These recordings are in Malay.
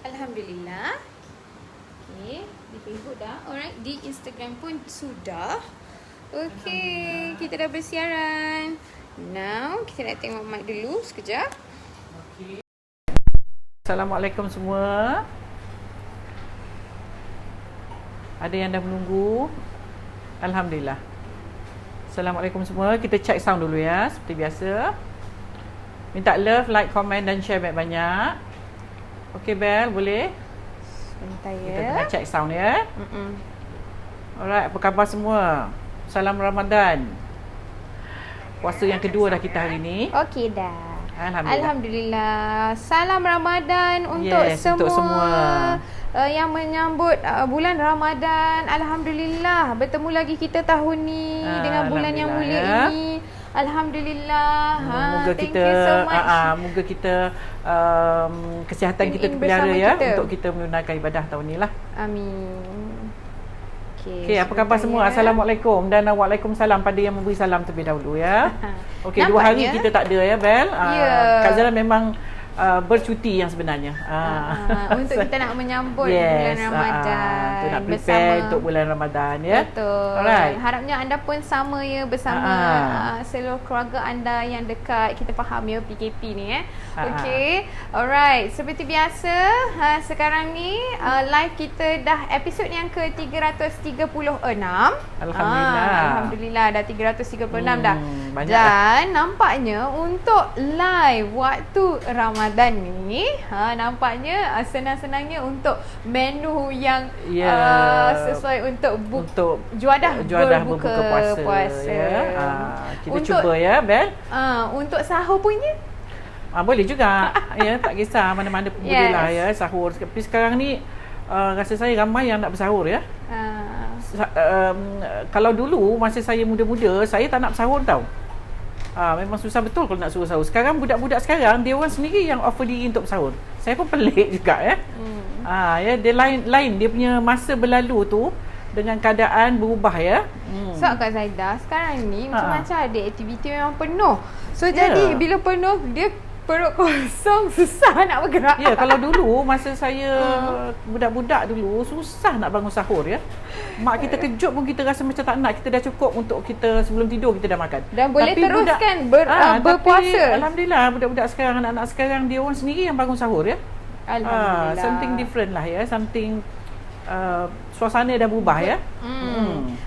Alhamdulillah. Okay, di Facebook dah. Alright, di Instagram pun sudah. Okay, kita dah bersiaran. Now, kita nak tengok mic dulu sekejap. Okay. Assalamualaikum semua. Ada yang dah menunggu? Alhamdulillah. Assalamualaikum semua. Kita check sound dulu ya, seperti biasa. Minta love, like, comment dan share banyak-banyak. Okey Bel, boleh? Sebentar ya. Kita tengah check sound ya. Alright, apa khabar semua? Salam Ramadan. Puasa yang kedua dah kita hari ni. Okey dah. Alhamdulillah. Alhamdulillah. Salam Ramadan untuk untuk semua. Yang menyambut bulan Ramadan. Alhamdulillah, bertemu lagi kita tahun ni dengan bulan yang mulia ini. Alhamdulillah. Moga thank kita you so much. moga kita kesihatan kita terpelihara ya kita, untuk kita menunaikan ibadah tahun ni lah. Amin. Okey, apa khabar semua? Assalamualaikum dan waalaikumsalam pada yang memberi salam terlebih dahulu ya. Okey, 2 hari kita tak ada ya Bel. Kak Zara memang bercuti yang sebenarnya. Untuk kita nak menyambut bulan Ramadan. Untuk nak prepare untuk bulan Ramadan ya. Betul. Alright. Harapnya anda pun sama ya bersama seluruh keluarga anda yang dekat. Kita faham ya PKP ni Okey. Alright, seperti biasa sekarang ni live kita dah episod yang ke-336. Alhamdulillah. Alhamdulillah dah 336 dah. Banyak dan nampaknya untuk live waktu Ramadan ni nampaknya senang-senangnya untuk menu yang sesuai untuk juadah berbuka puasa. Kita cuba ya Bel. Untuk sahur punya boleh juga. Ya, tak kisah mana-mana pun boleh lah ya sahur. Tapi sekarang ni rasa saya ramai yang nak bersahur ya. Kalau dulu masa saya muda-muda saya tak nak bersahur tau. Memang susah betul kalau nak suruh sahur. Sekarang budak-budak sekarang dia orang sendiri yang offer diri untuk bersahur. Saya pun pelik juga ya. Ya dia lain dia punya masa berlalu tu dengan keadaan berubah ya. So Kak Zaidah sekarang ni macam-macam ada aktiviti memang penuh. So jadi bila penuh dia perut kosong, susah nak bergerak. Ya, kalau dulu masa saya budak-budak dulu susah nak bangun sahur ya. Mak kita kejut pun kita rasa macam tak nak. Kita dah cukup untuk kita sebelum tidur kita dah makan. Dan boleh teruskan berpuasa. Tapi, alhamdulillah budak-budak sekarang, anak-anak sekarang dia orang sendiri yang bangun sahur ya. Alhamdulillah. Something different lah ya. Something suasana dah berubah ya.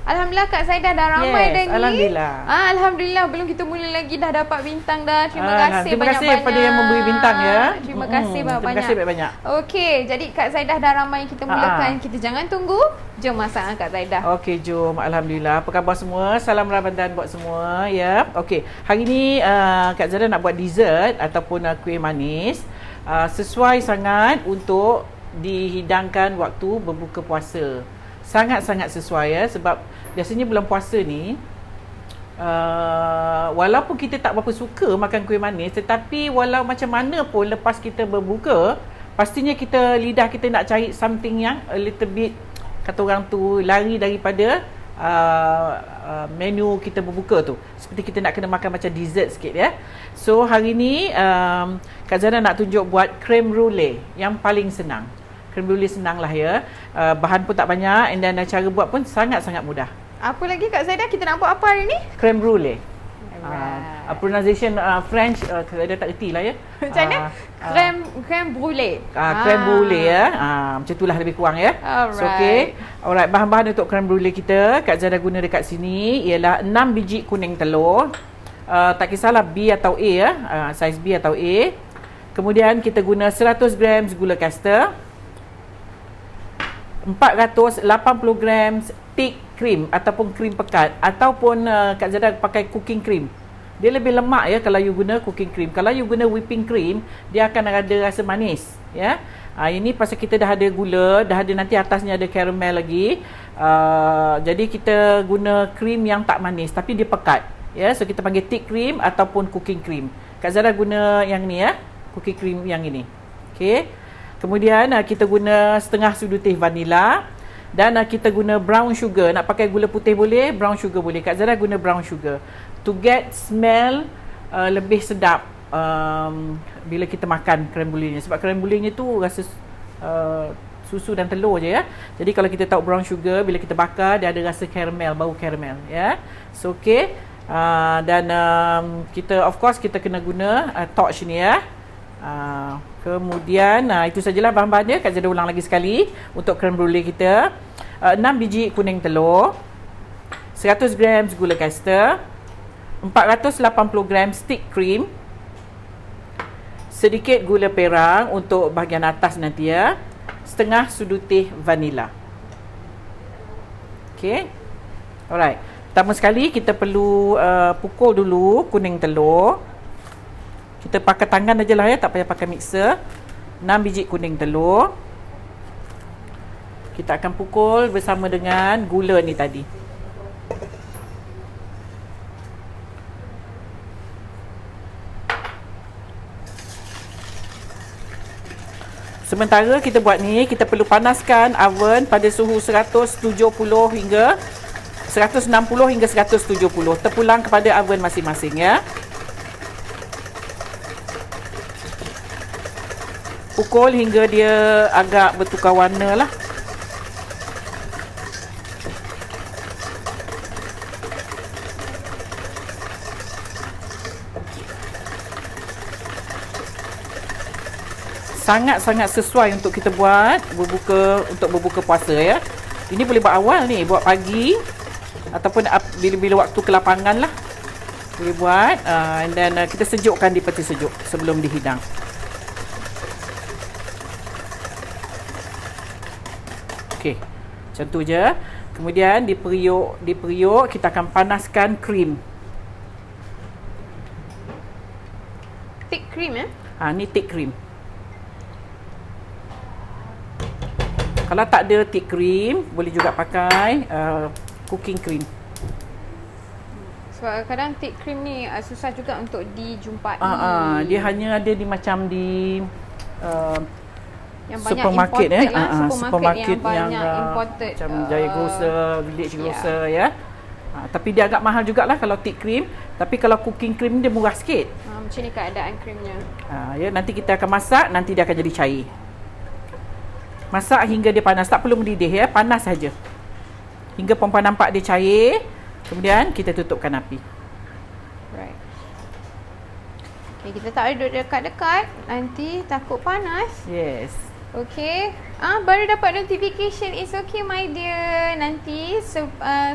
Alhamdulillah Kak Zaidah dah ramai dah ni. Alhamdulillah. Alhamdulillah belum kita mula lagi dah dapat bintang dah. Terima kasih banyak-banyak. Terima kasih kepada yang memberi bintang ya. Terima kasih banyak-banyak. Terima kasih banyak-banyak. Okey, jadi Kak Zaidah dah ramai kita mulakan. Kita jangan tunggu. Jom masak Kak Zaidah. Okey, jom. Alhamdulillah. Apa khabar semua? Salam Ramadan buat semua ya. Okey, hari ni Kak Zaidah nak buat dessert ataupun kuih manis. Sesuai sangat untuk dihidangkan waktu berbuka puasa. Sangat-sangat sesuai ya, sebab biasanya bulan puasa ni walaupun kita tak berapa suka makan kuih manis, tetapi walau macam mana pun lepas kita berbuka, pastinya lidah kita nak cari something yang a little bit, kata orang tu, lari daripada menu kita berbuka tu. Seperti kita nak kena makan macam dessert sikit ya. So hari ni Kak Zana nak tunjuk buat creme brulee yang paling senang. Creme brulee senang lah ya. Bahan pun tak banyak and then cara buat pun sangat-sangat mudah. Apa lagi Kak Zaidah kita nak buat apa hari ni? Creme brulee. Pronunciation French Kak Zaidah tak erti lah ya. Macam mana? Creme brulee. Creme brulee ya. Macam itulah lebih kurang ya. Alright. So, okay. Alright, bahan-bahan untuk creme brulee kita Kak Zaidah guna dekat sini ialah 6 biji kuning telur. Tak kisahlah B atau A ya. Saiz B atau A. Kemudian kita guna 100 gram gula caster, 480 gram thick cream ataupun krim pekat, ataupun Kak Zada pakai cooking cream. Dia lebih lemak ya kalau you guna cooking cream. Kalau you guna whipping cream, dia akan ada rasa manis ya. Ini pasal kita dah ada gula, dah ada nanti atasnya ada caramel lagi. Jadi kita guna cream yang tak manis tapi dia pekat ya. So kita panggil thick cream ataupun cooking cream. Kak Zada guna yang ni ya, cooking cream yang ini. Okey. Kemudian kita guna setengah sudu teh vanila dan kita guna brown sugar. Nak pakai gula putih boleh, brown sugar boleh. Kak Zara guna brown sugar to get smell lebih sedap bila kita makan creme brulee-nya. Sebab creme brulee-nya tu rasa susu dan telur je ya. Jadi kalau kita tahu brown sugar, bila kita bakar dia ada rasa caramel, bau caramel ya. So okey. Dan kita of course kita kena guna torch ni ya. Kemudian itu sajalah bahan-bahan dia. Kak Zada ulang lagi sekali untuk creme brulee kita. 6 biji kuning telur, 100 gram gula caster, 480 gram stick cream, sedikit gula perang untuk bahagian atas nanti ya, setengah sudu teh vanila. Okey. Alright. Pertama sekali kita perlu pukul dulu kuning telur. Kita pakai tangan aja lah ya, tak payah pakai mixer. 6 biji kuning telur. Kita akan pukul bersama dengan gula ni tadi. Sementara kita buat ni, kita perlu panaskan oven pada suhu 160 hingga 160 hingga 170. Terpulang kepada oven masing-masing ya. Pukul hingga dia agak bertukar warna lah. Sangat-sangat sesuai untuk kita buat berbuka puasa ya. Ini boleh buat awal ni, buat pagi ataupun bila-bila waktu kelapangan lah. Boleh buat and then kita sejukkan di peti sejuk sebelum dihidang. Okey. Macam tu je. Kemudian di periuk kita akan panaskan krim. Thick cream ya? Ni thick cream. Kalau tak ada thick cream, boleh juga pakai cooking cream. Sebab kadang thick cream ni susah juga untuk dijumpai. Dia hanya ada di macam di yang supermarket supermarket yang banyak imported, macam Jaya Grocer, Village Grocer ya. Tapi dia agak mahal jugalah kalau thick cream. Tapi kalau cooking cream dia murah sikit. Macam ni keadaan creamnya. Ya, nanti kita akan masak, nanti dia akan jadi cair. Masak hingga dia panas, tak perlu mendidih ya, panas saja. Hingga perempuan nampak dia cair, kemudian kita tutupkan api. Right. Okay, kita tak boleh duduk dekat-dekat, nanti takut panas. Yes. Okay. Baru dapat notification. It's okay my dear. Nanti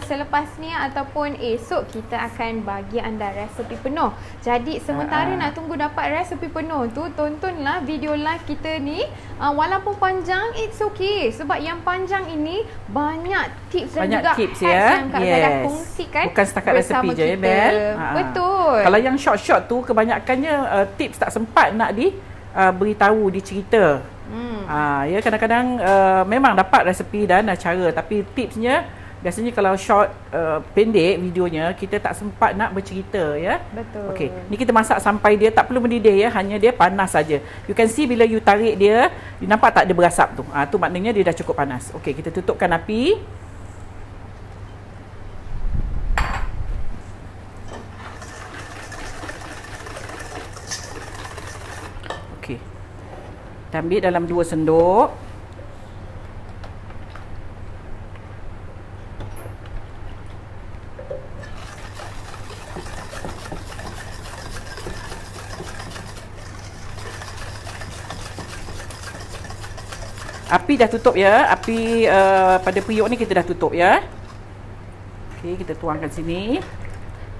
selepas ni ataupun esok kita akan bagi anda resepi penuh. Jadi sementara nak tunggu dapat resepi penuh tu, tontonlah video live kita ni. Walaupun panjang, it's okay. Sebab yang panjang ini banyak tips dan juga tips hacks ya. yang Kak Zada kongsikan. Bukan setakat resepi je ya Bel. Betul. Kalau yang short-short tu kebanyakannya tips tak sempat nak beritahu, dicerita. Ya kadang-kadang memang dapat resepi dan cara, tapi tipsnya biasanya kalau short pendek videonya kita tak sempat nak bercerita ya. Betul. Okey, ni kita masak sampai dia tak perlu mendidih ya, hanya dia panas saja. You can see bila you tarik dia, you nampak tak dia berasap tu. Tu maknanya dia dah cukup panas. Okey, kita tutupkan api. Okey. Kita ambil dalam 2 sendok. Api dah tutup ya. Api pada periuk ni kita dah tutup ya. Okey, kita tuangkan sini.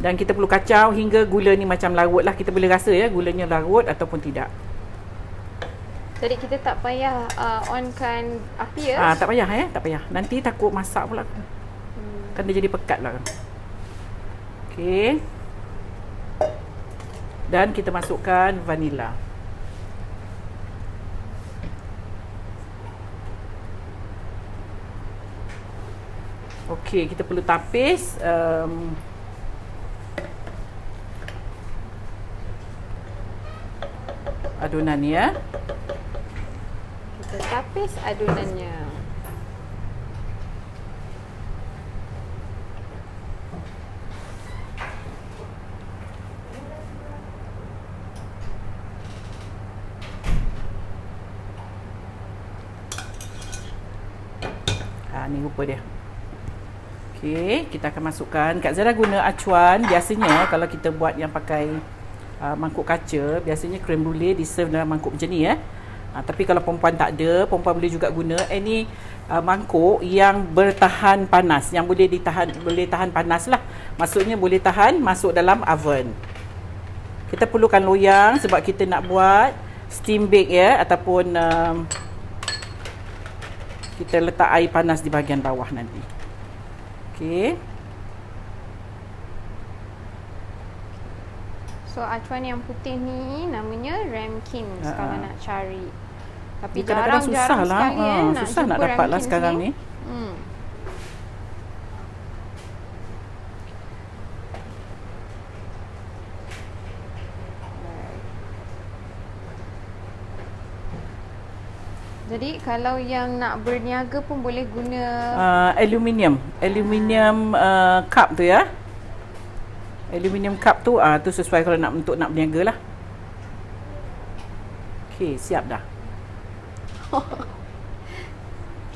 Dan kita perlu kacau hingga gula ni macam larut lah. Kita boleh rasa ya gulanya larut ataupun tidak. Jadi kita tak payah onkan api ya? Tak payah ya, tak payah. Nanti takut masak pula. Kan dia jadi pekat lah. Okey. Dan kita masukkan vanila. Okey, kita perlu tapis adunan ni ya. Kita tapis adunannya. Ni rupa dia. Okey, kita akan masukkan. Kak Zara guna acuan. Biasanya kalau kita buat yang pakai mangkuk kaca, biasanya creme brulee di-serve dalam mangkuk macam ni tapi kalau perempuan tak ada, perempuan boleh juga guna any mangkuk yang bertahan panas, yang boleh tahan panas lah. Maksudnya boleh tahan masuk dalam oven. Kita perlukan loyang sebab kita nak buat steam bake ataupun kita letak air panas di bahagian bawah nanti. Okey. So acuan yang putih ni namanya Ramkins kalau nak cari. Tapi kadang-kadang susah lah. Nak susah nak dapat lah sekarang ni. Jadi kalau yang nak berniaga pun boleh guna aluminium cup tu ya. Aluminium cup tu tu sesuai kalau untuk nak berniaga lah. Okey, siap dah.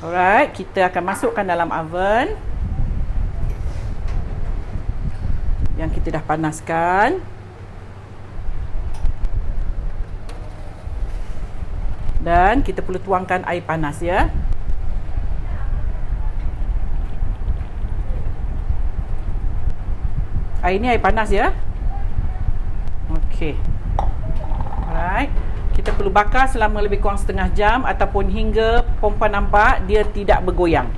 Alright, kita akan masukkan dalam oven yang kita dah panaskan. Dan kita perlu tuangkan air panas ya. Air ni air panas ya. Okey. Alright. Kita perlu bakar selama lebih kurang setengah jam ataupun hingga perempuan nampak dia tidak bergoyang.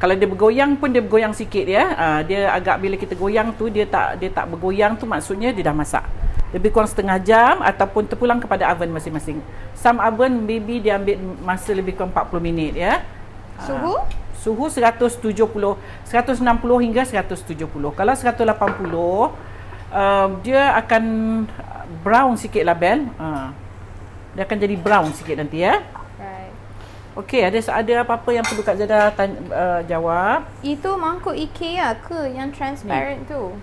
Kalau dia bergoyang pun dia bergoyang sikit ya. Dia agak bila kita goyang tu dia tak bergoyang tu maksudnya dia dah masak. Lebih kurang setengah jam ataupun terpulang kepada oven masing-masing. Some oven maybe dia ambil masa lebih kurang 40 minit ya. Suhu? Suhu 160 hingga 170. Kalau 180 dia akan brown sikit lah Bel. Dia akan jadi brown sikit nanti ya. Right. Okey, ada apa-apa yang perlu Kak Zada jawab? Itu mangkuk IKEA ke yang transparent tu?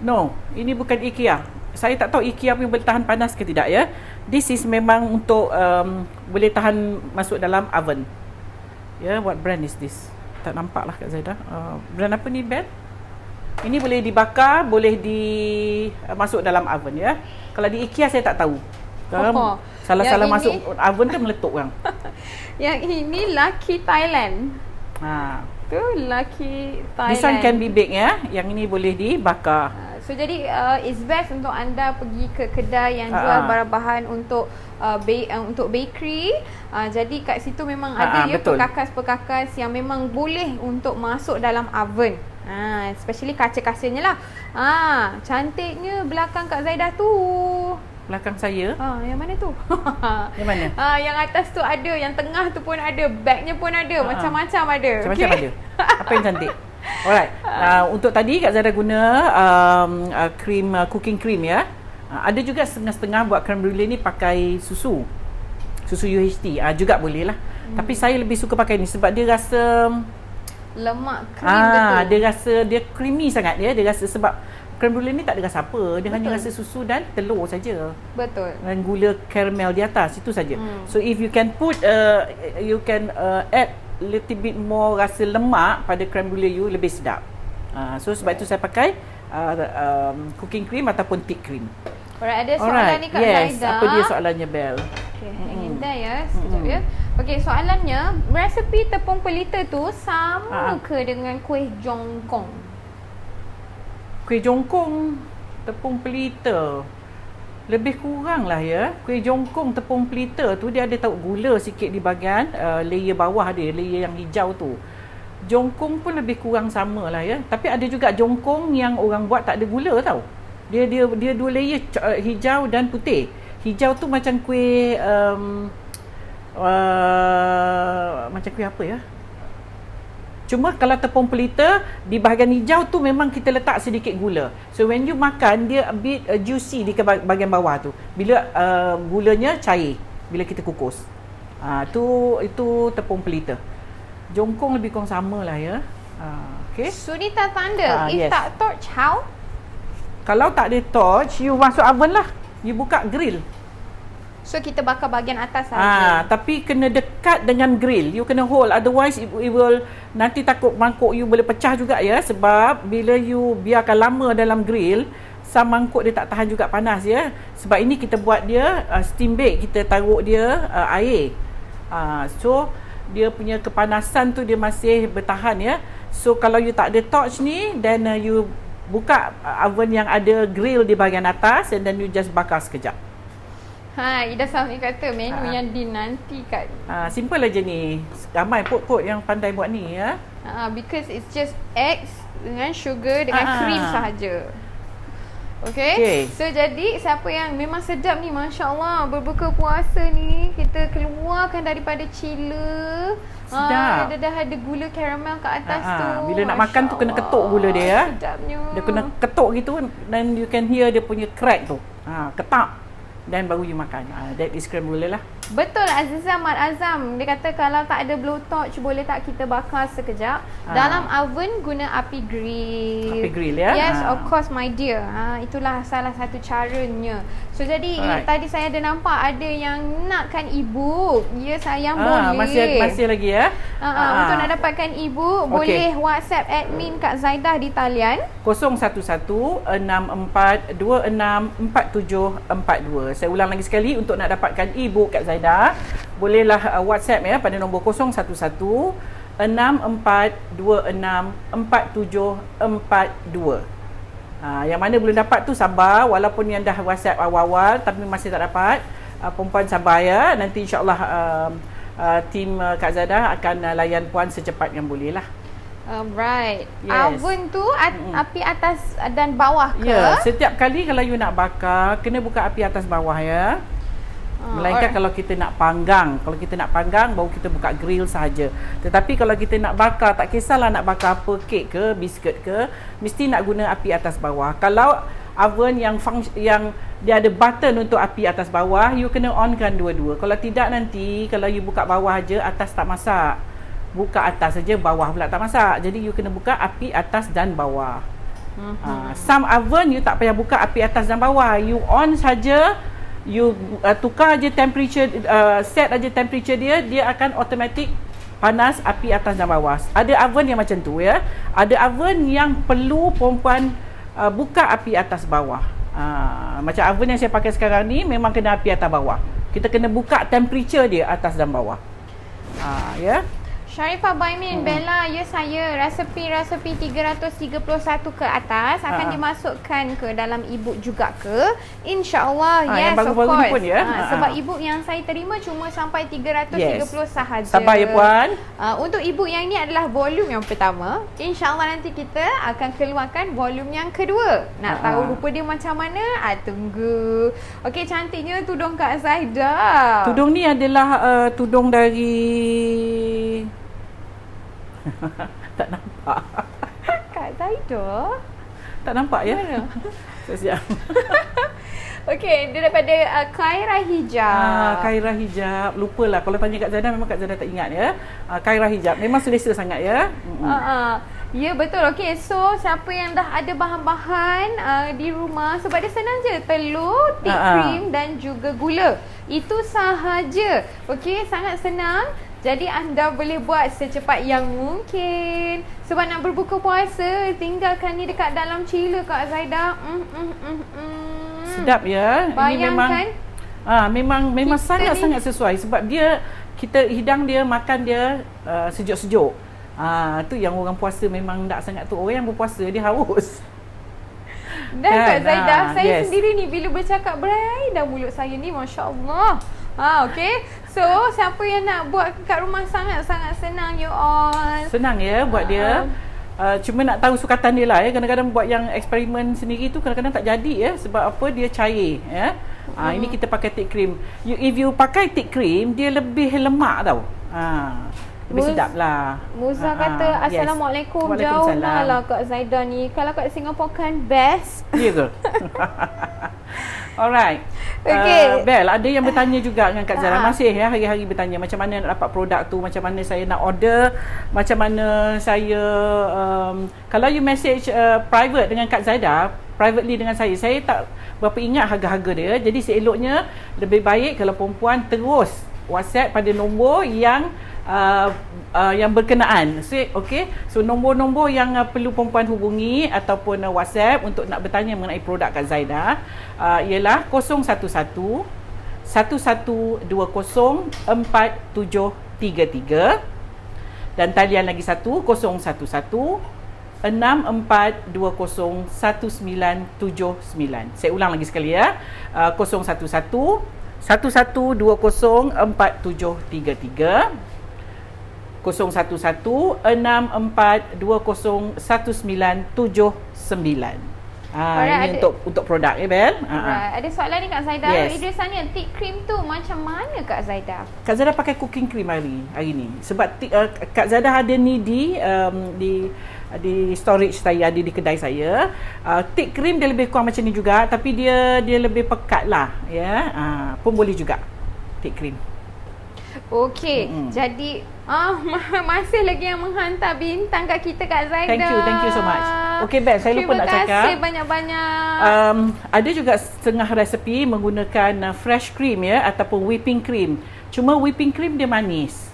No, ini bukan IKEA. Saya tak tahu IKEA boleh tahan panas ke tidak ya. This is memang untuk boleh tahan masuk dalam oven. Ya, what brand is this? Tak nampak lah Kak Zaidah. Brand apa ni Bel? Ini boleh dibakar, boleh masuk dalam oven ya. Kalau di IKEA saya tak tahu. Kalau salah-salah masuk oven tu meletup orang. Yang ini Lucky Thailand. Tu Lucky Thailand. This one can be baked ya. Yang ini boleh dibakar. So jadi it's best untuk anda pergi ke kedai yang jual bahan-bahan untuk untuk bakery. Jadi kat situ memang ada perkakas-perkakas yang memang boleh untuk masuk dalam oven. Especially kaca-kacanya lah. Cantiknya belakang Kak Zaidah tu. Belakang saya? Yang mana tu? Yang mana? Yang atas tu ada, yang tengah tu pun ada, bagnya pun ada, macam-macam ada. Macam-macam ada. Apa yang cantik? Alright. Untuk tadi Kak Zara guna cream, cooking cream ya. Ada juga setengah-setengah buat creme brulee ni pakai susu UHT. Juga boleh lah. Tapi saya lebih suka pakai ni sebab dia rasa lemak cream betul. Dia rasa dia creamy sangat ya. Dia rasa sebab creme brulee ni tak ada rasa apa. Dia hanya rasa susu dan telur saja. Betul. Dan gula caramel di atas itu saja. So if you can put add little bit more rasa lemak pada creme brulee you, lebih sedap. So sebab itu saya pakai cooking cream ataupun thick cream. Alright, ada soalan ni Kak Zaidah. Apa dia soalannya Bel? Okay, hang in there ya. Sekejap ya. Okay, soalannya, resepi tepung pelita tu sama ke dengan kuih jongkong? Kuih jongkong tepung pelita lebih kurang lah ya. Kuih jongkong tepung pelita tu dia ada tahu gula sikit di bahagian layer bawah dia, layer yang hijau tu. Jongkong pun lebih kurang sama lah ya. Tapi ada juga jongkong yang orang buat tak ada gula tau. Dia dua layer, hijau dan putih. Hijau tu macam kuih macam kuih apa ya? Cuma kalau tepung pelita di bahagian hijau tu memang kita letak sedikit gula. So when you makan dia a bit juicy di bahagian bawah tu. Bila gulanya cair bila kita kukus. Itu tepung pelita. Jongkong lebih kurang sama lah ya. Okay. Sunita Thunder, if tak torch how? Kalau tak ada torch, you masuk oven lah. You buka grill. So kita bakar bahagian atas saja. Tapi kena dekat dengan grill. You kena hold, otherwise it will nanti takut mangkuk you boleh pecah juga ya, sebab bila you biarkan lama dalam grill, some mangkuk dia tak tahan juga panas ya. Sebab ini kita buat dia steam bake, kita taruh dia air. So dia punya kepanasan tu dia masih bertahan ya. So kalau you tak ada torch ni, then you buka oven yang ada grill di bahagian atas, and then you just bakar sekejap. Ida Sami kata menu yang dinantikan. Simple aja ni. Ramai pot-pot yang pandai buat ni ya. Because it's just eggs dengan sugar dengan cream sahaja. Okay. So jadi siapa yang memang sedap ni, Masya Allah, berbuka puasa ni, kita keluarkan daripada chiller. Sedap. Dia dah ada gula karamel kat atas tu. Bila nak makan tu kena ketuk gula dia ya. Sedapnya. Dia kena ketuk gitu, dan you can hear dia punya crack tu. Ketak. Dan baru you makan. That is creme brulee lah. Betul, Azizah Mat Azam. Dia kata kalau tak ada blowtorch, boleh tak kita bakar sekejap? Dalam oven guna api grill. Api grill ya? Yes, of course my dear. Itulah salah satu caranya. So jadi tadi saya ada nampak ada yang nakkan ibu. Ya sayang, boleh. Masih lagi ya? Untuk nak dapatkan ibu, boleh WhatsApp admin Kak Zaidah di talian 011-6426-4742. Saya ulang lagi sekali, untuk nak dapatkan ibu Kak Zaidah, bolehlah WhatsApp ya pada nombor 011-6426-4742. Yang mana belum dapat tu sabar, walaupun yang dah WhatsApp awal-awal tapi masih tak dapat, perempuan sabar ya. Nanti insyaAllah tim Kak Zaidah akan layan puan secepat yang boleh lah. Right. Yes. Oven tu api atas dan bawah ke? Ya, setiap kali kalau you nak bakar, kena buka api atas bawah ya. Melainkan kalau kita nak panggang. Kalau kita nak panggang, baru kita buka grill sahaja. Tetapi kalau kita nak bakar, tak kisahlah nak bakar apa, kek ke, biskut ke, mesti nak guna api atas bawah. Kalau oven yang dia ada button untuk api atas bawah, you kena onkan dua-dua. Kalau tidak nanti, kalau you buka bawah aja, atas tak masak. Buka atas saja, bawah pula tak masak. Jadi you kena buka api atas dan bawah. Some oven you tak payah buka api atas dan bawah. You on saja, you tukar aja temperature, set aja temperature dia, dia akan automatic panas api atas dan bawah. Ada oven yang macam tu ya. Ada oven yang perlu perempuan buka api atas bawah. Macam oven yang saya pakai sekarang ni memang kena api atas bawah. Kita kena buka temperature dia atas dan bawah. Ya. Sharifah Baimin, Bella, ya saya resepi 331 ke atas akan dimasukkan ke dalam e-book juga ke? InsyaAllah, yes, of course. Pun, ya? Sebab e-book yang saya terima cuma sampai 330 sahaja. Sabar ya puan. Untuk e-book yang ni adalah volume yang pertama. InsyaAllah nanti kita akan keluarkan volume yang kedua. Nak tahu rupa dia macam mana? Tunggu. Okey, cantiknya tudung Kak Zaidah. Tudung ni adalah tudung dari tak nampak. Kak Zaidah? Tak nampak ya? Mana? Siap. Okey, dia daripada Khairah Hijab. Khairah Hijab. Lupalah. Kalau tanya Kak Zaidah, memang Kak Zaidah tak ingat ya. Khairah Hijab. Memang selesa sangat ya. Ya, betul. Okey, so siapa yang dah ada bahan-bahan di rumah, sebab dia senang je. Telur, thick cream dan juga gula. Itu sahaja. Okey, sangat senang. Jadi anda boleh buat secepat yang mungkin. Sebab nak berbuka puasa, tinggalkan ni dekat dalam chiller Kak Zaidah. Sedap ya. Bayangkan. Ini memang sangat-sangat sesuai. Sebab dia, kita hidang dia, makan dia sejuk-sejuk. Tu yang orang puasa memang tak sangat tu. Orang yang berpuasa dia haus. Dan Kak Zaidah, saya sendiri ni bila bercakap berai dah mulut saya ni, Masya Allah. Okay. So, siapa yang nak buat kat rumah sangat-sangat senang you all. Senang ya buat dia. Cuma nak tahu sukatan dia lah ya. Kadang-kadang buat yang eksperimen sendiri tu kadang-kadang tak jadi ya. Sebab apa, dia cair ya. Ini kita pakai thick cream. If you pakai thick cream, dia lebih lemak tau. Lebih sedap lah. Muza kata Assalamualaikum. Jauh lah Kak Zaidah ni. Kalau kat Singapore kan best. Ya ke? Alright. Okay. Bel, ada yang bertanya juga dengan Kak Zara. Masih ya, hari-hari bertanya macam mana nak dapat produk tu, macam mana saya nak order, macam mana saya kalau you message private dengan Kak Zaidah, privately dengan saya tak berapa ingat harga-harga dia. Jadi seeloknya lebih baik kalau perempuan terus WhatsApp pada nombor yang berkenaan. So, okay. So nombor-nombor yang perlu perempuan hubungi ataupun WhatsApp untuk nak bertanya mengenai produk Kak Zaidah ialah 011 1120 4733 dan talian lagi satu 011 6420 1979. Saya ulang lagi sekali ya. 011 1120 4733 011 6420 1979. Ini untuk produk ya Bel. Ada soalan ni Kak Zaidah. Yes. Idris tanya, tea cream tu macam mana Kak Zaidah? Kak Zaidah pakai cooking cream hari ni. Sebab Kak Zaidah ada ni di storage saya, ada di kedai saya. Tea cream dia lebih kurang macam ni juga, tapi dia lebih pekat lah ya. Pun boleh juga tea cream. Okey, jadi masih lagi yang menghantar bintang kat kita Kak Zaidah. Thank you so much. Okey Bel, saya lupa nak cakap. Terima kasih banyak-banyak. Ada juga setengah resepi menggunakan fresh cream ya ataupun whipping cream. Cuma whipping cream dia manis.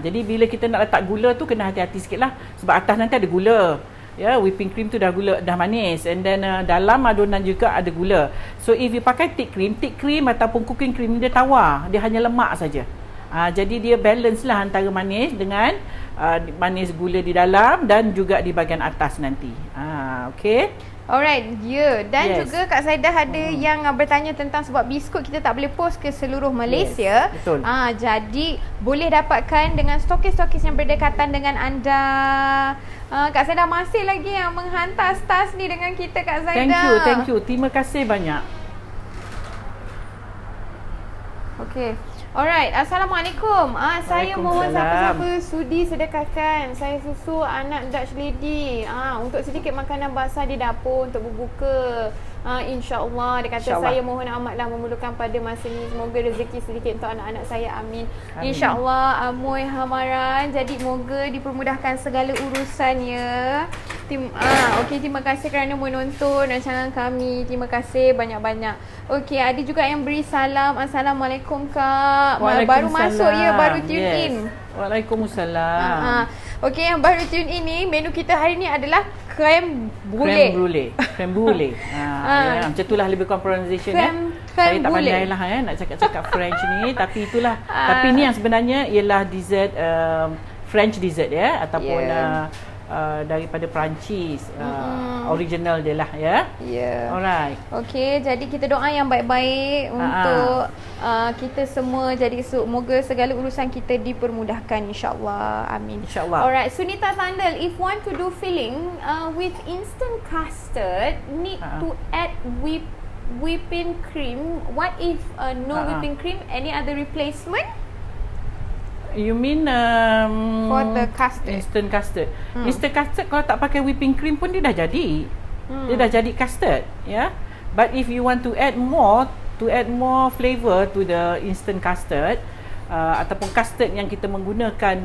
Jadi bila kita nak letak gula tu kena hati-hati sikit lah. Sebab atas nanti ada gula. Ya, whipping cream tu dah manis, and then dalam adunan juga ada gula. So if you pakai thick cream ataupun cooking cream, dia tawar, dia hanya lemak saja. Jadi dia balance lah antara manis dengan manis gula di dalam dan juga di bahagian atas nanti. Okay. Alright, dan Yes. juga Kak Zaidah ada yang bertanya tentang sebab biskut kita tak boleh post ke seluruh Malaysia. Yes, betul. Jadi boleh dapatkan dengan stokis-stokis yang berdekatan dengan anda. Kak Zaidah masih lagi yang menghantar stars ni dengan kita Kak Zaidah. Thank you. Terima kasih banyak. Okay. Alright, Assalamualaikum. Saya mohon Waalaikumsalam. siapa-siapa sudi sedekahkan saya susu anak Dutch lady. Untuk sedikit makanan basah di dapur untuk berbuka. InsyaAllah. Dia kata InsyaAllah. saya mohon amatlah memerlukan pada masa ni. Semoga rezeki sedikit untuk anak-anak saya. Amin. Amin. InsyaAllah. Amoy hamaran. Jadi moga dipermudahkan segala urusannya. Okey, terima kasih kerana menonton rancangan kami. Terima kasih banyak-banyak. Okey, ada juga yang beri salam. Assalamualaikum Kak. Baru masuk ya, baru tune in. Waalaikumsalam. Okey, yang baru tune in ni, menu kita hari ni adalah creme brulee. Creme brulee. Ya, macam itulah lebih kurang pronunciation ya. Saya tak pandai lah nak cakap French ni, tapi itulah. Tapi ni yang sebenarnya ialah dessert French dessert ya ataupun daripada Perancis. Original dia lah ya. Alright. Okey, jadi kita doa yang baik-baik untuk kita semua. Jadi semoga segala urusan kita dipermudahkan insya-Allah. Amin. InsyaAllah. Alright, Sunita Sandal, if want to do filling with instant custard, need to add whipping cream. What if no whipping cream? Any other replacement? You mean For the custard. instant custard. Instant custard kalau tak pakai whipping cream pun dia dah jadi. Dia dah jadi custard, ya. But if you want to add more flavor to the instant custard ataupun custard yang kita menggunakan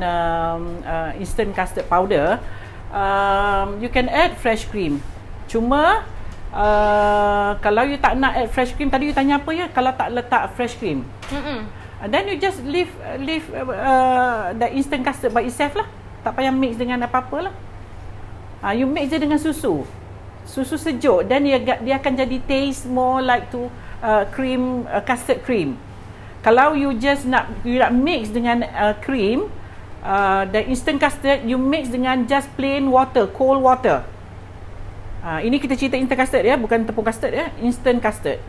instant custard powder, you can add fresh cream. Cuma kalau you tak nak add fresh cream, tadi you tanya apa ya? Kalau tak letak fresh cream. Then you just leave the instant custard by itself lah. Tak payah mix dengan apa-apa lah. You mix je dengan susu sejuk, dan dia akan jadi taste more like to cream, custard cream. Kalau you nak mix dengan cream, the instant custard you mix dengan just plain water, cold water. Ini kita cerita instant custard ya, bukan tepung custard ya, instant custard.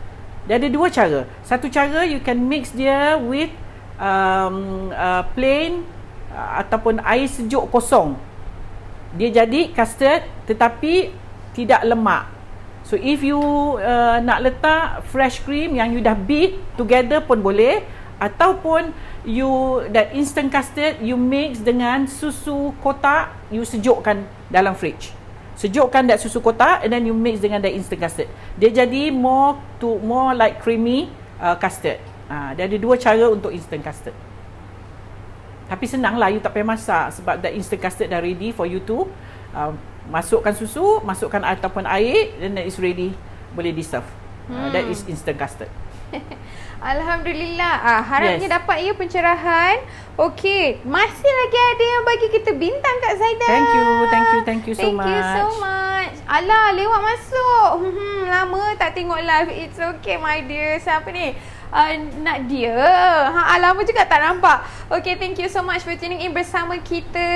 Dia ada dua cara. Satu cara you can mix dia with plain ataupun air sejuk kosong. Dia jadi custard tetapi tidak lemak. So if you nak letak fresh cream yang you dah beat together pun boleh, ataupun that instant custard you mix dengan susu kotak, you sejukkan dalam fridge. Sejukkan that susu kotak and then you mix dengan that instant custard. Dia jadi more like creamy custard. Dia ada dua cara untuk instant custard. Tapi senang lah, you tak payah masak sebab that instant custard dah ready for you to masukkan susu, masukkan ataupun air, then it's ready, boleh di serve. That is instant custard. Alhamdulillah. Harapnya dapat ya pencerahan. Okey, masih lagi ada yang bagi kita bintang Kak Zaidah. Thank you so much. Thank you so much. Alah, lewat masuk. Lama tak tengok live. It's okay my dear. Siapa ni? Nadia. Lama juga tak nampak. Okay, thank you so much for tuning in bersama kita.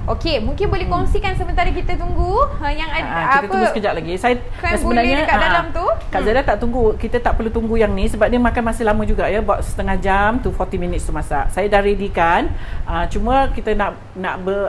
Okay, mungkin boleh kongsikan sementara kita tunggu yang ada kita tunggu sekejap lagi. Saya sebenarnya dekat dalam tu. Kak Zaidah tak tunggu. Kita tak perlu tunggu yang ni sebab dia makan masih lama juga ya. About setengah jam to 40 minutes tu masak. Saya dah readykan. Cuma kita nak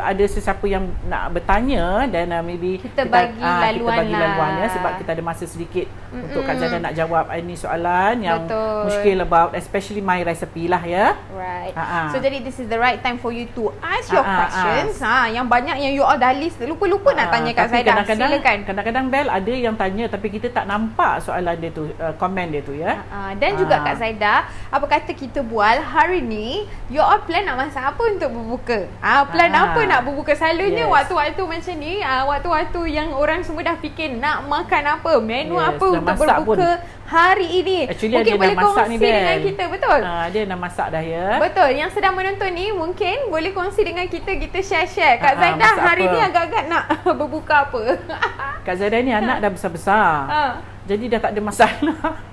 ada sesiapa yang nak bertanya dan maybe kita bagi laluan ya, sebab kita ada masa sedikit untuk Kak Zaidah nak jawab ini soalan yang muskil about especially my recipe lah ya. Right. So jadi this is the right time for you to ask your questions. Yang banyak yang you all dah list, lupa-lupa nak tanya Kak Zaidah. Silakan. Kadang-kadang Bel ada yang tanya tapi kita tak nampak soalan dia tu, komen dia tu ya. Dan juga Kak Zaidah, apa kata kita bual hari ni, you all plan nak masak apa untuk berbuka? Plan apa nak berbuka? Selalunya waktu-waktu macam ni, waktu-waktu yang orang semua dah fikir nak makan apa, menu apa untuk berbuka hari ini. Actually mungkin boleh kongsi dengan kita, betul? Dia dah masak dah ya. Betul. Yang sedang menonton ni mungkin boleh kongsi dengan kita share. Kak Zaidah hari ni agak-agak nak berbuka apa? Kak Zaidah ni anak dah besar-besar. Jadi dah tak ada masalah.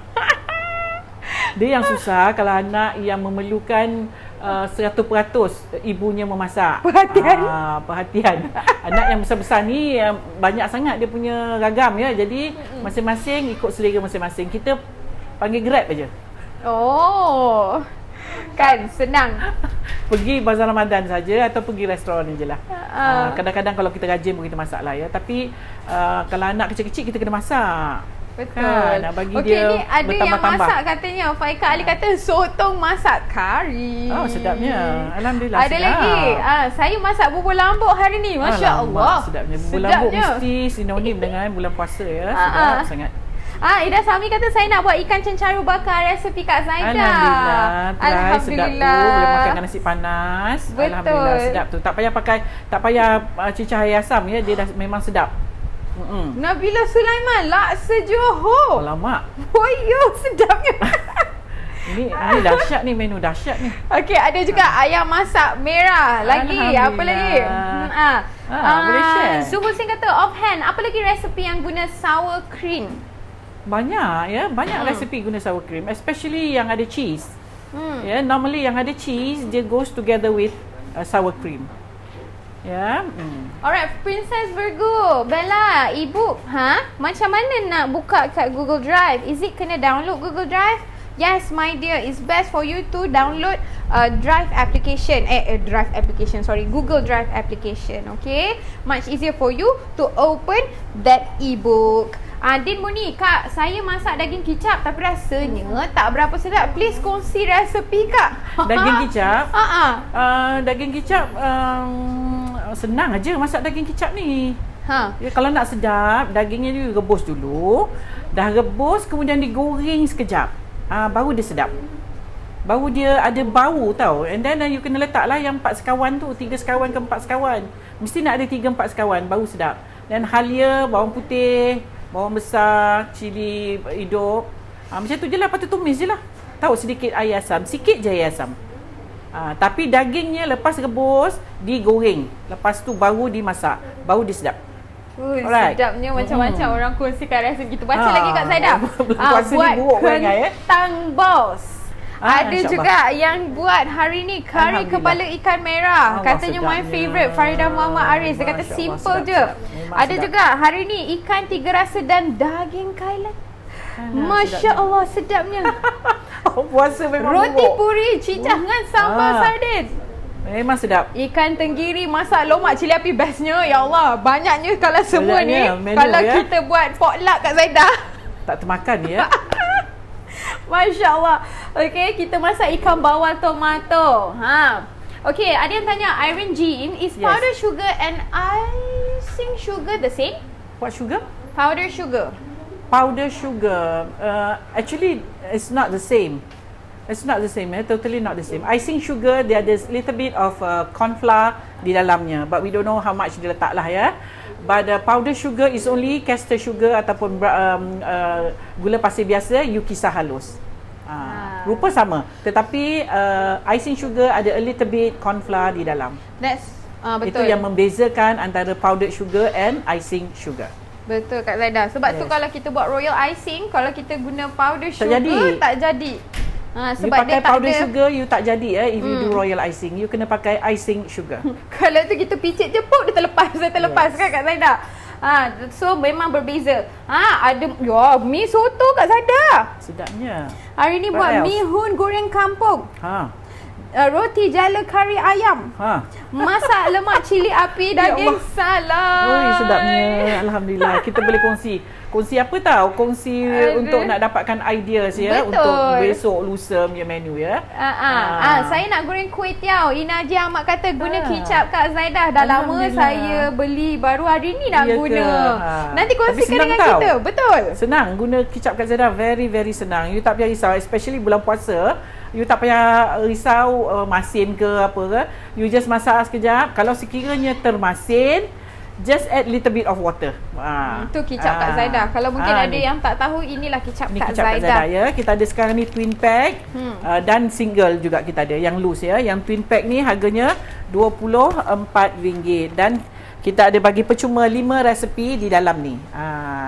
Dia yang susah kalau anak yang memerlukan 100% ibunya memasak. Perhatian. Anak yang besar-besar ni banyak sangat dia punya ragam ya. Jadi masing-masing ikut selera masing-masing. Kita panggil Grab aja. Oh. Kan senang. Pergi bazar Ramadan saja atau pergi restoran je lah. Kadang-kadang kalau kita rajin pun kita masak lah ya. Tapi kalau anak kecil-kecil kita kena masak. Betul. Nak bagi dia ni ada yang masak katanya. Faika Ali kata sotong masak kari. Oh, sedapnya. Alhamdulillah. Ada sedap. lagi. Saya masak bubur lambuk hari ni. Masya-Allah. Sedapnya. Bubur lambuk mesti sinonim dengan bulan puasa ya. Sedap sangat. Ida Sami kata saya nak buat ikan cencaru bakar resepi Kak Zaidah. Alhamdulillah. Sedap tu. Boleh makan dengan nasi panas. Betul. Alhamdulillah sedap tu. Tak payah cicah air asam ya. Dia dah memang sedap. Nabila Sulaiman, laksa Johor. Alamak. Boyo, sedapnya. Ini dahsyat ni, menu dahsyat ni. Okey, ada juga ayam masak merah. Lagi, apa lagi? Boleh share. Zuhur Singh kata offhand, apa lagi resepi yang guna sour cream? Banyak ya, resepi guna sour cream, especially yang ada cheese. Ya, normally yang ada cheese dia goes together with sour cream. Ya. Alright, Princess Virgo, Bella, e-book, macam mana nak buka kat Google Drive? Is it kena download Google Drive? Yes, my dear, it's best for you to download Drive application. Google Drive application, okay? Much easier for you to open that e-book. Din Muni, Kak, saya masak daging kicap tapi rasanya tak berapa sedap. Please kongsi resepi, Kak. Daging kicap? Daging kicap senang aja masak daging kicap ni. Ya, kalau nak sedap, dagingnya dia rebus dulu. Dah rebus, kemudian digoreng sekejap. Baru dia sedap. Baru dia ada bau tau. And then you kena letaklah yang 4 sekawan tu, 3 sekawan ke 4 sekawan. Mesti nak ada 3-4 sekawan baru sedap. Dan halia, bawang putih, bawang besar, cili hidup. Macam tu je lah, patut tumis je lah. Tahu sedikit air asam, sikit je air asam. Tapi dagingnya lepas rebus, digoreng. Lepas tu baru dimasak, baru dia sedap. Sedapnya macam-macam orang kongsikan rasa gitu. Baca lagi Kak Zaidah. Buat kentang bos. Ada juga yang buat hari ni kari kepala ikan merah. Katanya my favourite, Faridah Muhammad Aris. Dia kata simple je. Ada juga hari ni ikan 3 rasa dan daging kailan. Masya Allah, sedapnya. Puasa memang roti puri, cicah dengan sambal sardin. Memang sedap. Ikan tenggiri masak lomak cili api, bestnya. Ya Allah, banyaknya kalau semua ni. Kalau kita buat potluck Kak Zaidah, tak termakan ya. Masya Allah. Okay, kita masak ikan bawal tomato. Okay, ada yang tanya, Irene Jean, is powder sugar and icing sugar the same? What sugar? Powder sugar. Powder sugar. Actually, it's not the same. It's not the same, totally not the same. Icing sugar, dia ada little bit of corn flour di dalamnya, but we don't know how much dia letak lah ya. But powder sugar is only caster sugar ataupun gula pasir biasa, you kisar halus. Rupa sama, tetapi icing sugar ada a little bit corn flour di dalam. That's Itu betul. yang membezakan antara powdered sugar and icing sugar. Betul Kak Zaidah. Sebab tu kalau kita buat royal icing, kalau kita guna powder Tak sugar jadi. tak jadi. You Sebab pakai dia tak powder ada. sugar, you tak jadi if you do royal icing. You kena pakai icing sugar. Kalau tu kita picit je pun dia terlepas kan Kak Zaidah. So memang berbeza. Ada mi soto Kak Zaidah. Sedapnya. Hari ni What buat else? mi hun goreng kampung. Roti jala kari ayam. Masak lemak cili api Ya daging Allah. salai. Oi, sedapnya. Alhamdulillah. Kita boleh kongsi. Kongsi apa tahu? Kongsi untuk nak dapatkan ideas ya. Betul. Untuk besok lusa punya menu ya. Saya nak goreng kuih tiaw. Ina Haji Ahmad kata guna kicap Kak Zaidah. Dah lama Alhamdulillah. saya beli, baru hari ni nak Ya ke? guna. Nanti Tapi kongsikan senang dengan tau. kita. Betul. Senang guna kicap Kak Zaidah, very very senang. You tak payah risau, especially bulan puasa. You tak payah risau masin ke apa ke. You just masak sekejap. Kalau sekiranya termasin, just add little bit of water. Itu kicap Kak Zaidah. Kalau mungkin ada ni. yang tak tahu, inilah kicap Ini Kak kicap Kak Zaidah. Zaidah ya. Kita ada sekarang ni twin pack dan single juga kita ada. Yang loose ya. Yang twin pack ni harganya RM24 dan kita ada bagi percuma 5 resepi di dalam ni.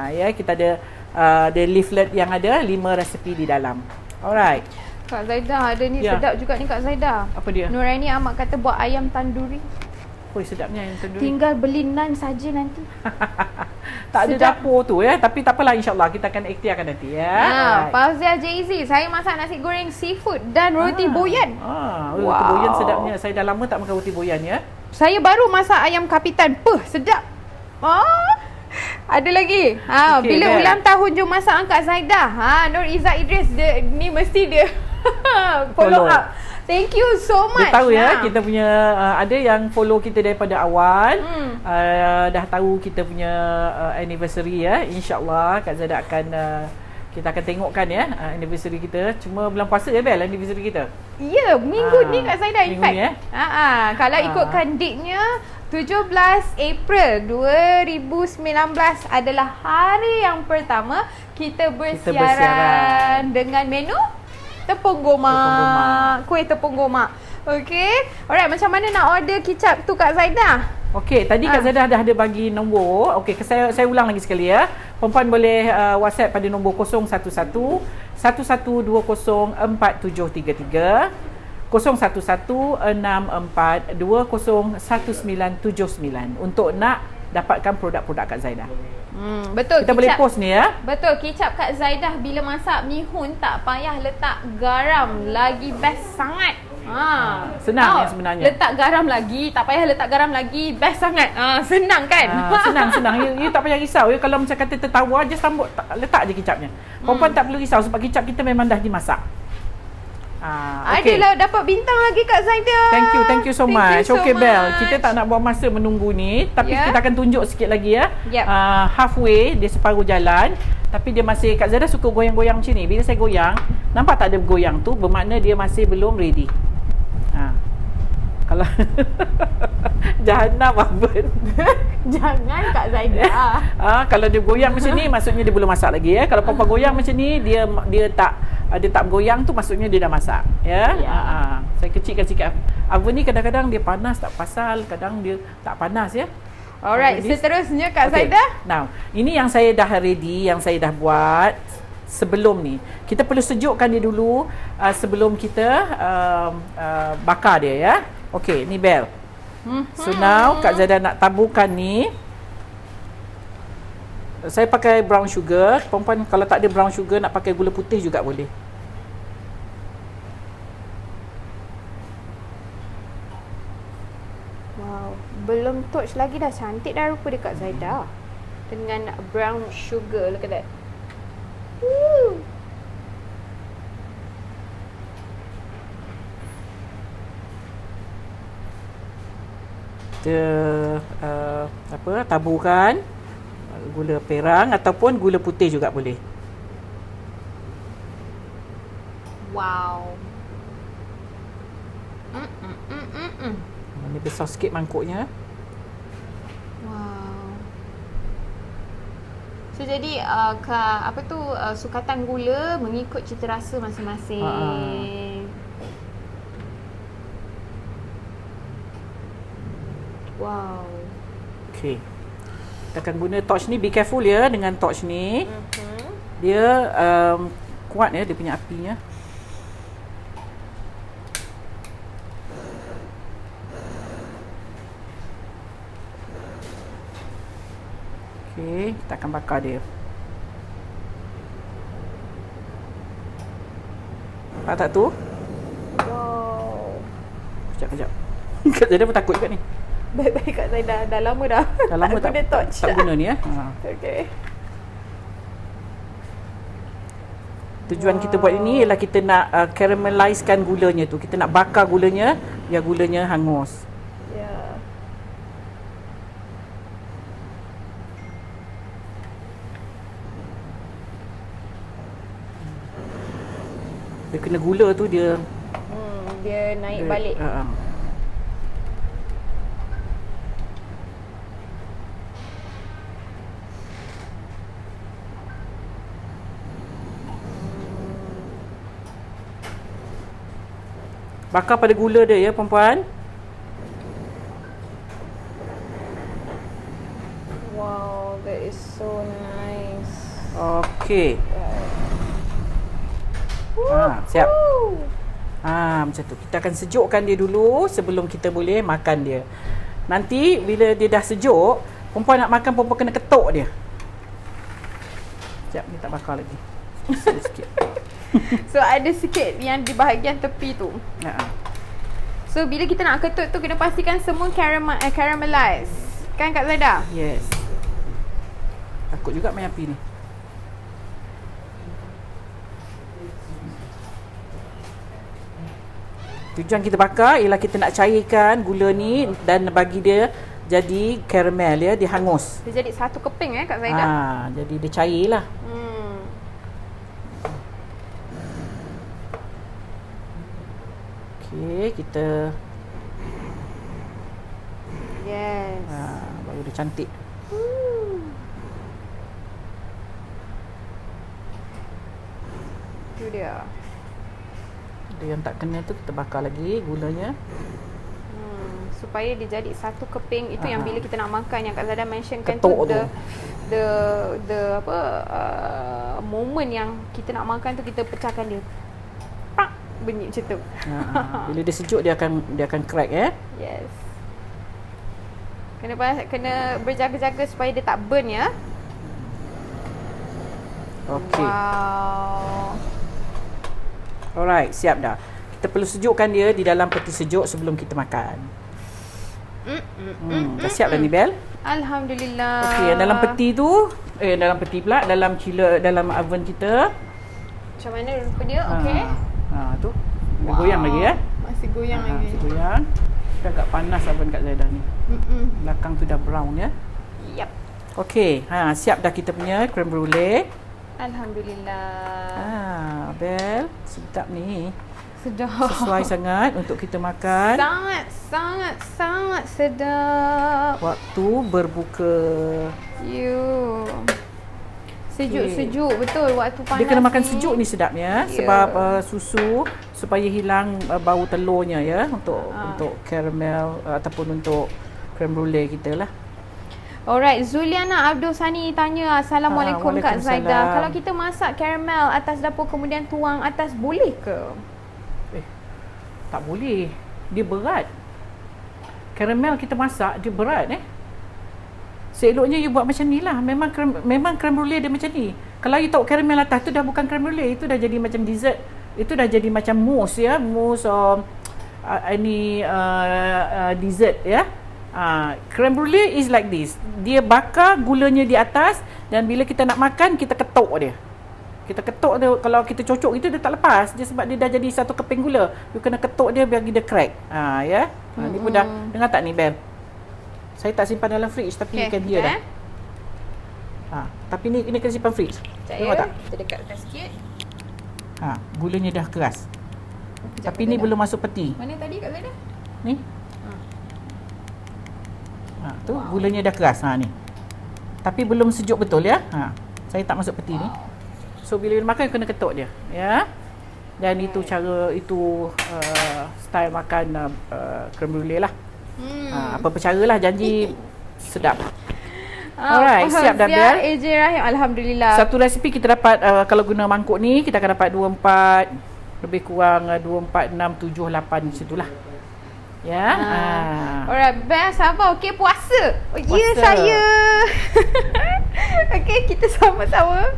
Ya, kita ada leaflet yang ada 5 resepi di dalam. Alright. Kak Zaidah ada ni Ya. sedap juga ni Kak Zaidah. Apa dia? Nuraini Ahmad kata buat ayam tanduri. Oi, sedapnya yang tenduri. Tinggal beli nan saja nanti. Tak ada sedap. dapur tu ya. Tapi tak apalah, insyaAllah kita akan ikhtiarkan nanti ya. Alright. Fauzia JZ, saya masak nasi goreng seafood dan roti boyan. Roti Wow. boyan sedapnya. Saya dah lama tak makan roti boyan ya. Saya baru masak ayam kapitan. Sedap. Ada lagi. Okey, Bila Bel. ulang tahun jom masak Kak Zaidah. Nur Izzat Idris ni mesti dia follow Follow. up. Thank you so much. Dia tahu ya, kita punya ada yang follow kita daripada awal. Dah tahu kita punya anniversary ya. InsyaAllah Kak Zaidah akan kita akan tengokkan ya anniversary kita. Cuma bulan puasa ya Bel anniversary kita. Ya, minggu ni Kak Zaidah in minggu fact. ni, Kalau ikutkan date-nya 17 April 2019 adalah hari yang pertama kita bersiaran dengan menu tepung gomak. Kuih tepung gomak. Okey. Alright, macam mana nak order kicap tu Kak Zaidah? Okey, tadi Kak Zaidah dah ada bagi nombor. Okey, saya ulang lagi sekali ya. Perempuan boleh WhatsApp pada nombor 011 1120 4733, 011 64 20 1979 untuk nak dapatkan produk-produk Kak Zaidah. Betul. Kita boleh post ni ya. Betul, kicap Kak Zaidah bila masak mihun tak payah letak garam, lagi best sangat. Senang yang sebenarnya. Letak garam lagi, tak payah letak garam lagi, best sangat. Senang kan? Senang. You tak payah risau ya. Kalau macam kata tertawar, just letak je kicapnya. Perempuan tak perlu risau sebab kicap kita memang dah dimasak. Okay. Adalah dapat bintang lagi Kak Zaidah. Thank you so much. Okay Bel, kita tak nak buang masa menunggu ni, tapi Ya. kita akan tunjuk sikit lagi ya. Yep. Halfway, dia separuh jalan, tapi dia masih, Kak Zaidah suka goyang-goyang macam ni. Bila saya goyang, nampak tak ada bergoyang tu, bermakna dia masih belum ready. Kalau jahanam apa? Jangan Kak Zaidah. Kalau dia goyang macam ni, maksudnya dia belum masak lagi ya. Kalau papa goyang macam ni, dia tak bergoyang tu, maksudnya dia dah masak ya. Saya kecilkan sikit oven ni. Kadang-kadang dia panas tak pasal, kadang dia tak panas ya. Alright, seterusnya Kak Okay. Zaidah. Now, ini yang saya dah ready, yang saya dah buat sebelum ni. Kita perlu sejukkan dia dulu sebelum kita bakar dia ya. Okey, ni Bel. So now Kak Zaidah nak taburkan ni. Saya pakai brown sugar. Perempuan kalau tak ada brown sugar, nak pakai gula putih juga boleh. Wow, belum touch lagi dah cantik dah rupa dia Kak Zaidah. Dengan brown sugar, look at that. Woo. Kita taburkan gula perang ataupun gula putih juga boleh. Wow. Ini besar sikit mangkuknya. Wow. So jadi sukatan gula mengikut cita rasa masing-masing. Wow. Okey. Kita akan guna torch ni, be careful ya dengan torch ni. Dia kuat ya dia punya apinya. Okey, kita akan bakar dia. Nampak tak tu? Wow. Kejap. Kak Zaida pun takut juga ni. Baik-baik Kak Zaida, dah lama dah. Dah lama tak guna torch. tak guna ni ya. Okey. Tujuan kita buat ini ialah kita nak caramelizekan gulanya tu. Kita nak bakar gulanya biar gulanya hangus. Ya. Dia kena gula tu dia Dia naik balik. Bakar pada gula dia ya perempuan. Wow, that is so nice. Okey. Siap. Macam tu. Kita akan sejukkan dia dulu sebelum kita boleh makan dia. Nanti bila dia dah sejuk, perempuan nak makan, perempuan kena ketuk dia. Sekejap, ni tak bakar lagi. Sikit. So ada sikit yang di bahagian tepi tu. So bila kita nak ketuk tu kena pastikan semua caramelize. Kan Kak Zaida? Yes. Takut juga main api ni. Tujuan kita bakar ialah kita nak cairkan gula ni dan bagi dia jadi karamel ya, dia hangus. Dia jadi satu keping Kak Zaida. Jadi dia cairlah. Okey, kita Yes. baru dia cantik. Itu dia. Dia yang tak kena tu kita bakar lagi gulanya. Supaya dia jadi satu keping. Itu yang bila kita nak makan yang Kak Zaida mentionkan Ketuk tu, the moment yang kita nak makan tu kita pecahkan dia. Pak, bunyi macam tu. Bila dia sejuk dia akan crack ya. Yes. Kena berjaga-jaga supaya dia tak burn ya. Okey. Wow. Alright, siap dah. Kita perlu sejukkan dia di dalam peti sejuk sebelum kita makan. Dah siap dah ni Bel? Alhamdulillah. Okey, dalam peti tu, dalam chiller, dalam oven kita. Macam mana rupa dia? Okey. Tu. Dia goyang lagi ya. Masih goyang lagi. Masih goyang. Dia agak panas oven Kak Zaida ni. Belakang tu dah brown ya. Yep. Okey, siap dah kita punya creme brulee. Alhamdulillah. Bel, sedap ni. Sedap. Sesuai sangat untuk kita makan. Sangat sedap. Waktu berbuka. Sejuk betul waktu panas. Dia kena makan sejuk ni sedapnya sebab susu supaya hilang bau telurnya ya untuk caramel ataupun untuk creme brulee kita lah. Alright, Zuliana Abdul Sani tanya, Assalamualaikum Kak Zaida. Kalau kita masak karamel atas dapur kemudian tuang atas, boleh ke? Tak boleh. Dia berat. Karamel kita masak, dia berat Seeloknya you buat macam ni lah. Memang creme brulee dia macam ni. Kalau you tahu karamel atas tu dah bukan creme brulee, itu dah jadi macam dessert. Itu dah jadi macam mousse ya, mousse dessert ya. Creme brulee is like this. Dia bakar gulanya di atas dan bila kita nak makan kita ketuk dia. Kita ketuk dia, kalau kita cocok itu dia tak lepas. Dia sebab dia dah jadi satu keping gula. You kena ketuk dia biar dia crack. Ni pun dah dengar tak ni Bel? Saya tak simpan dalam fridge tapi you can hear dah. Tapi ni kena simpan fridge. Tengok tak? Kita dekatkan sikit. Gulanya dah keras. Tapi ni belum masuk peti. Mana tadi Kak Zaida? Ni. Tu gulanya dah keras ni. Tapi belum sejuk betul ya. Saya tak masuk peti ni. So bila makan kena ketuk dia, ya. Dan itu cara style makan creme brulee lah. Apa-apa caralah, janji sedap. Alright, siap dah Bel. AJ Rahim, alhamdulillah. Satu resipi kita dapat kalau guna mangkuk ni kita akan dapat 24 lebih kurang 24 6 7 8 macam itulah. Ya. Alright, best sabar. Okey, puasa. Oh, ya Puasa. saya. Okey, kita sama-sama.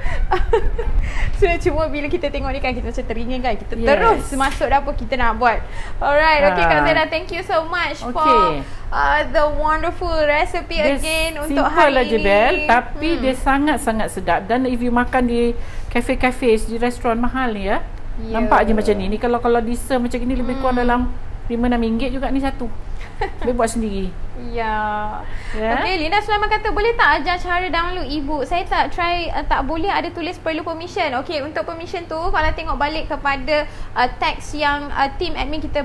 So cuma bila kita tengok ni kan kita macam teringin kan. Kita terus masuk dapur kita nak buat. Alright, okey Kak Zaida, thank you so much for the wonderful recipe again untuk hari lah je, ini. Bel, tapi dia sangat-sangat sedap. Dan if you makan di kafe-kafe, di restoran mahal ni ya. Nampak je macam ni. Ni kalau di-serve macam ni lebih kurang dalam RM5-6 juga ni satu. Boleh buat sendiri. Ya. Okey, Linda Sulaiman kata boleh tak ajar cara download e-book? Saya tak try, tak boleh, ada tulis perlu permission. Okey, untuk permission tu kalau tengok balik kepada teks yang team admin kita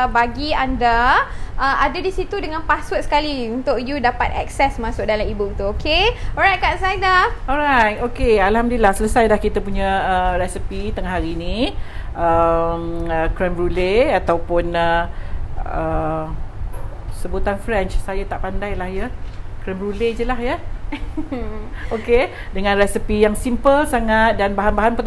bagi anda, ada di situ dengan password sekali untuk you dapat akses masuk dalam e-book tu. Okey. Alright Kak Zaida. Alright, okey, alhamdulillah selesai dah kita punya resepi tengah hari ni. Creme brulee ataupun sebutan French saya tak pandai lah ya. Creme brulee je lah ya. Okey, dengan resepi yang simple sangat dan bahan-bahan pun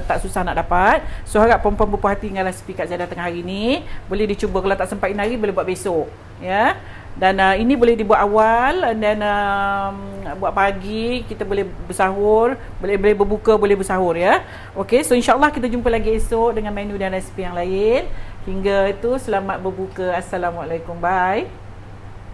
tak susah nak dapat. So harap puan-puan berpuas hati dengan resepi Kak Zaida tengah hari ni. Boleh dicuba, kalau tak sempat ini hari boleh buat besok ya. Dan ini boleh dibuat awal dan buat pagi, kita boleh bersahur, boleh berbuka, boleh bersahur ya. Okey, so insya-Allah kita jumpa lagi esok dengan menu dan resepi yang lain. Hingga itu selamat berbuka. Assalamualaikum. Bye.